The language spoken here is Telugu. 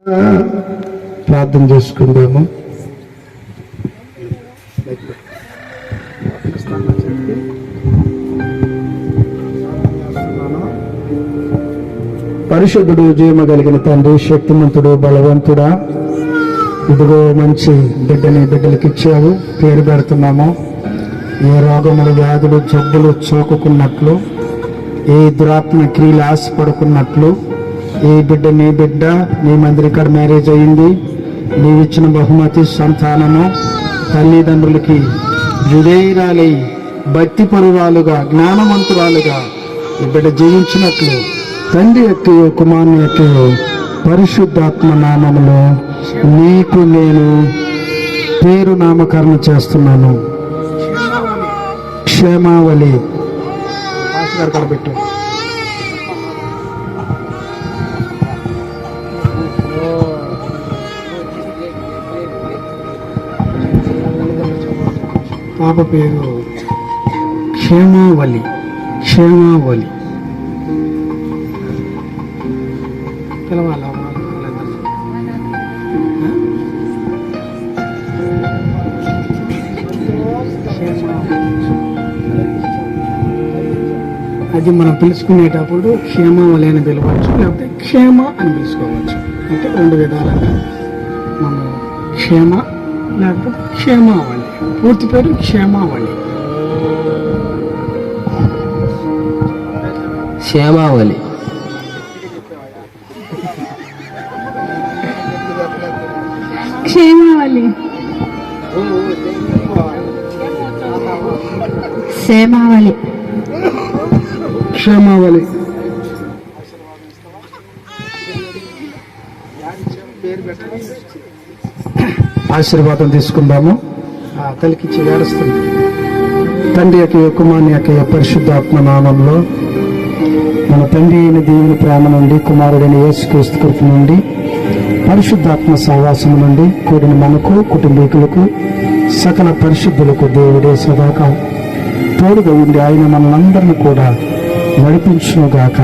ప్రార్థన చేసుకుందాము. పరిశుద్ధుడు, జీవము కలిగిన తండ్రి, శక్తిమంతుడు, బలవంతుడా, ఇదిగో మంచి బిడ్డలకి ఇచ్చావు. పేరు పెడుతున్నాము. ఏ రోగములు, వ్యాధులు, జబ్బులు చోకుకున్నట్లు, ఏ దురాత్మ క్రియలు ఆశపడుకున్నట్లు, ఏ బిడ్డ నీ మందిరికాడ మ్యారేజ్ అయింది, నీవిచ్చిన బహుమతి సంతానము, తల్లిదండ్రులకి విధేయురాలై భక్తి పరురాలుగా, జ్ఞానవంతురాలుగా ఈ బిడ్డ జీవించినట్లు తండ్రి యొక్క కుమారుని యొక్క పరిశుద్ధాత్మ నామములో నీకు నేను పేరు నామకరణ చేస్తున్నాను. క్షేమావళి కడబెట్టు. పాప పేరు క్షేమావళి. పిలవాలా? అది మనం పిలుచుకునేటప్పుడు క్షేమావళి అని పిలవచ్చు, లేకపోతే క్షేమ అని పిలుచుకోవచ్చు. అంటే రెండు విధాలుగా మనం క్షేమ లేకపోతే క్షేమావళి. పూర్తి పేరు క్షేమావళి. క్షేమావళి. క్షేమావళి. క్షేమావళి. క్షేమావళి. ఆశీర్వాదం తీసుకుందాము. తల్లికిచ్చి ఏడుస్తుంది. తండ్రి యొక్క కుమారుని యొక్క పరిశుద్ధాత్మ నామంలో మన తండ్రి అయిన దేవుని ప్రేమ నుండి, కుమారుడైన యేసుక్రీస్తు కృప నుండి, పరిశుద్ధాత్మ సహవాసం నుండి కూడిన మనకు, కుటుంబీకులకు, సకల పరిశుద్ధులకు దేవుడే సదాకాలం తోడుగా ఉండి ఆయన మనందరినీ కూడా నడిపించునుగాక.